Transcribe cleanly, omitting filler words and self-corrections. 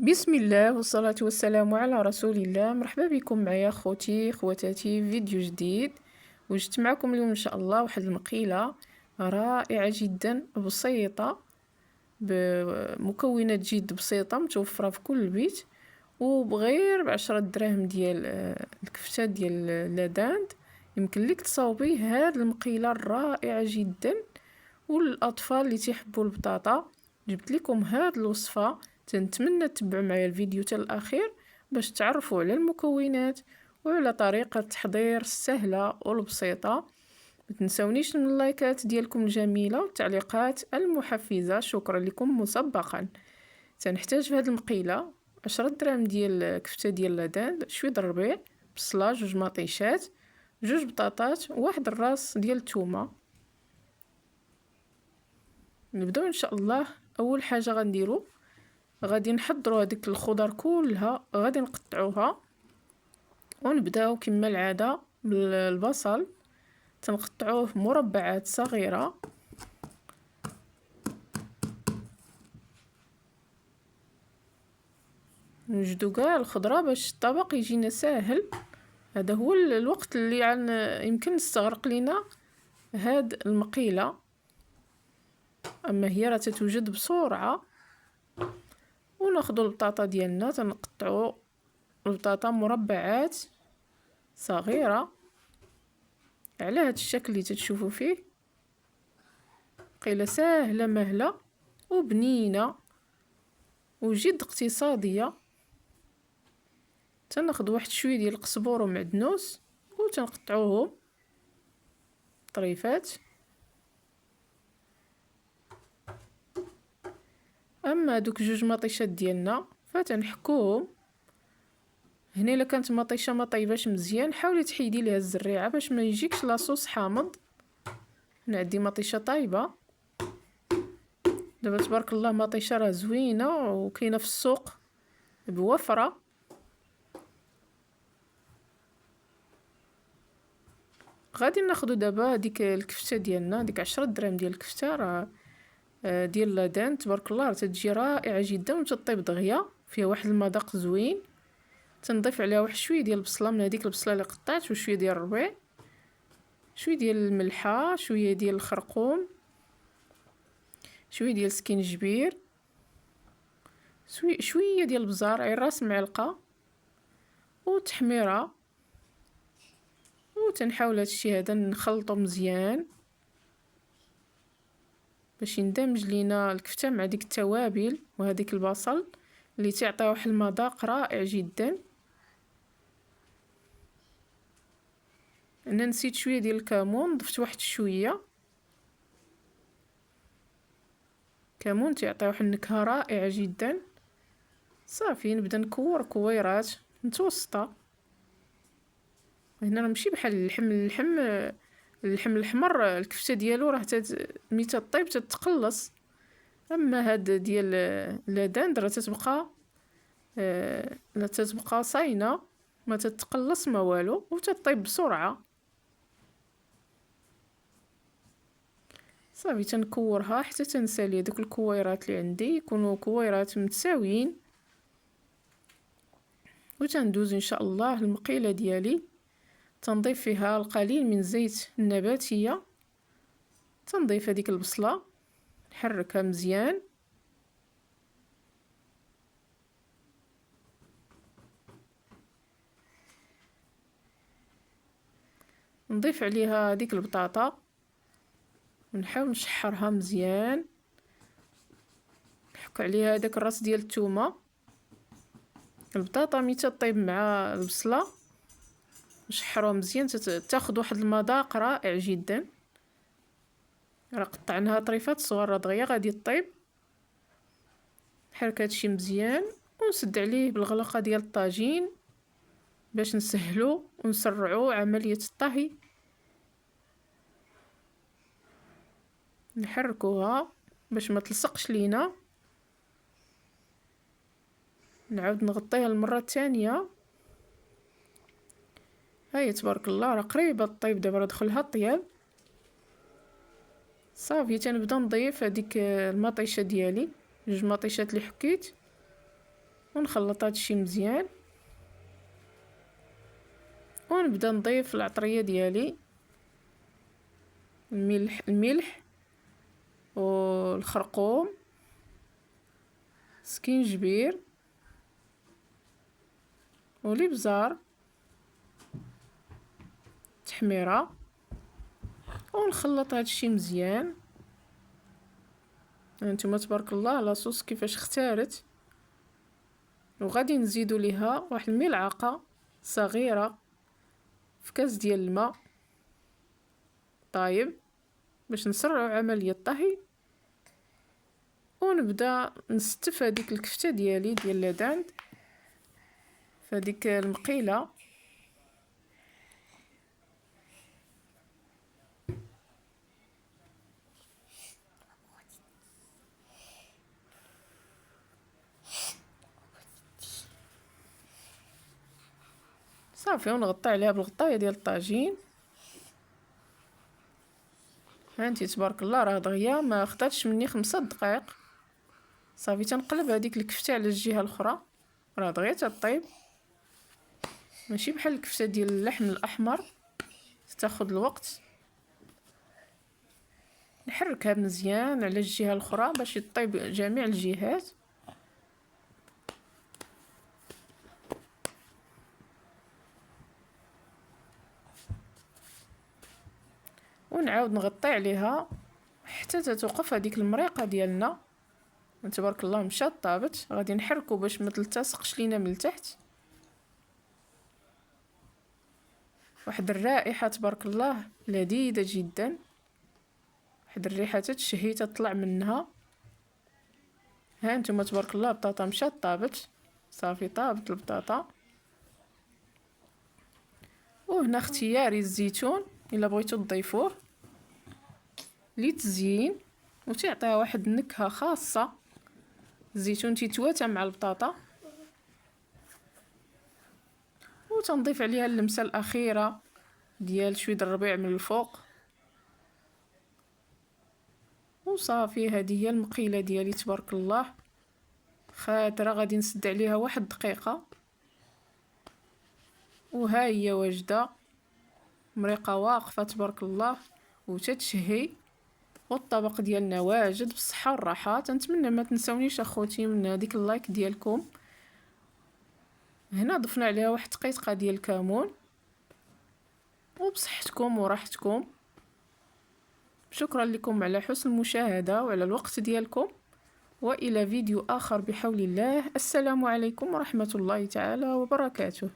بسم الله والصلاة والسلام على رسول الله. مرحبا بكم معايا خوتي خواتاتي في فيديو جديد. وجدت معكم اليوم ان شاء الله واحد المقيلة رائعة جدا بسيطة بمكونات جد بسيطة متوفرة في كل بيت، وبغير ب10 دراهم ديال الكفتة ديال لاداند يمكن لك تصاوبي هاد المقيلة الرائعة جدا. والاطفال اللي تيحبوا البطاطا جبت لكم هاد الوصفة، تنتمنى تتبعوا معايا الفيديو حتى الاخير باش تعرفوا على المكونات وعلى طريقة التحضير السهلة والبسيطة. ما تنسونيش من اللايكات ديالكم الجميلة والتعليقات المحفزة، شكرا لكم مسبقا. تنحتاج في هذه المقيلة 10 دراهم ديال كفتة ديال لادان، شويه الربيع، بصلة، 2 مطيشات، 2 بطاطات، واحد الراس ديال الثومه. نبداو ان شاء الله. اول حاجه غنديرو غادي نحضروا هذيك الخضر كلها، غادي نقطعوها ونبداو كما العاده بالبصل، تنقطعوه مربعات صغيره. نوجدو كاع الخضره باش الطبق يجينا ساهل. هذا هو الوقت اللي يمكن نستغرق لينا هاد المقيله، اما هي راه تتوجد بسرعه. وناخذوا البطاطا ديالنا تنقطعوا البطاطا مربعات صغيره على هذا الشكل اللي تتشوفوا فيه. قيله ساهله مهله وبنينه وجد اقتصاديه. تناخذ واحد شويه ديال القزبور ومعدنوس وتنقطعوهم طريفات. اما دوك 2 مطيشات ديالنا فتنحكوهم. هنا الا كانت مطيشه ما طيباش مزيان حاولي تحيدي ليها الزريعه باش ما يجيكش لاصوص حامض. انا عندي مطيشه طايبه دابا تبارك الله، مطيشه راه زوينه وكاينه في السوق بوفره. غادي ناخذ دابا ديك الكفته ديالنا، ديك 10 دراهم ديال الكفته راه ديال لادان تبارك الله، راه تتجي رائعه جدا وتطيب دغيا، فيها واحد المذاق زوين. تنضيف عليها واحد شويه ديال البصله من هذيك البصله اللي قطعت، وشويه ديال الربيع، شويه ديال الملحه، شويه ديال الخرقوم، شويه ديال السكينجبير، شويه ديال البزار، غير راس معلقه، وتحميره. وتنحاول هادشي هذا نخلطو مزيان باش يندمج لينا الكفته مع ديك التوابل وهذيك البصل اللي تعطي واحد المذاق رائع جدا. انا نسيت شويه ديال الكمون، ضفت واحد شويه كمون تعطي واحد النكهه رائعه جدا. صافي نبدا نكور كويرات متوسطه. هنا راه ماشي بحال اللحم الاحمر الكفته ديالو راه ملي تطيب تتقلص، اما هاد ديال لادان راه تتبقى لا تتبقى صاينه، ما تتقلص ما والو وتطيب بسرعه. صافي تنكورها حتى تنسالي دوك الكويرات اللي عندي يكونوا كويرات متساويين. وتندوز ان شاء الله المقيله ديالي، تنضيف فيها القليل من زيت النباتيه، تنضيف هذيك البصله نحركها مزيان. نضيف عليها هذيك البطاطا ونحاول نشحرها مزيان. نحك عليها داك الراس ديال الثومه. البطاطا ملي تطيب مع البصله نشحروها مزيان تاخذ واحد المذاق رائع جدا. راه قطعناها طريفات صغار دغيا غادي طيب. نحرك هادشي مزيان ونسد عليه بالغلقه ديال الطاجين باش نسهلو ونسرعو عمليه الطهي. نحركوها باش ما تلصقش لينا. نعاود نغطيها المره الثانيه. هاي تبارك الله راه قريبه الطيب دابا، راه دخلها الطياب. صافي تنبدا نضيف هذيك المطيشه ديالي، 2 مطيشات اللي حكيت، ونخلط هادشي مزيان، ونبدا نضيف العطريه ديالي، الملح والخرقوم، سكينجبير والابزار، تحميره، ونخلط هادشي مزيان. هانتوما تبارك الله لاصوص كيفاش اختارت. وغادي نزيدو ليها واحد الملعقه صغيره في كاس ديال الماء طايب باش نسرعوا عمليه الطهي، ونبدا نستف هذيك الكفته ديالي ديال لاداند فهاديك المقيله. صافي، ونغطي عليها بالغطايه ديال الطاجين. هانتي تبارك الله راه دغيا ما خداتش مني 5 دقائق. صافي تنقلب هذيك الكفته على الجهه الاخرى، راه دغيا تطيب، ماشي بحال الكفته ديال اللحم الاحمر تاخذ الوقت. نحركها مزيان على الجهه الاخرى باش يطيب جميع الجهات. ونعاود نغطي عليها حتى تتوقف هذيك المريقه ديالنا. تبارك الله مشات طابت. غادي نحركو باش ما تلتصقش لينا من التحت. واحد الرائحه تبارك الله لذيذه جدا، واحد الريحه تتشهي تطلع منها. ها انتم تبارك الله البطاطا مشات طابت. صافي طابت البطاطا. وهنا اختياري الزيتون الا بغيتو تضيفوه للتزيين وتعطيها واحد النكهه خاصه. الزيتون تيتواتى مع البطاطا. وتنضيف عليها اللمسه الاخيره ديال شويه الربيع من الفوق. وصافي هذه هي المقيله ديالي تبارك الله خاطره. غادي نسد عليها 1 دقيقه وها هي واجده مريقه واقفه تبارك الله وتتشهي. والطبق ديالنا واجد بالصحه والراحه. تنتمنى ما تنساونيش اخوتي من هذيك اللايك ديالكم. هنا ضفنا عليها واحد دقيقه ديال الكمون. وبصحتكم وراحتكم. شكرا لكم على حسن المشاهده وعلى الوقت ديالكم، والى فيديو اخر بحول الله. السلام عليكم ورحمه الله تعالى وبركاته.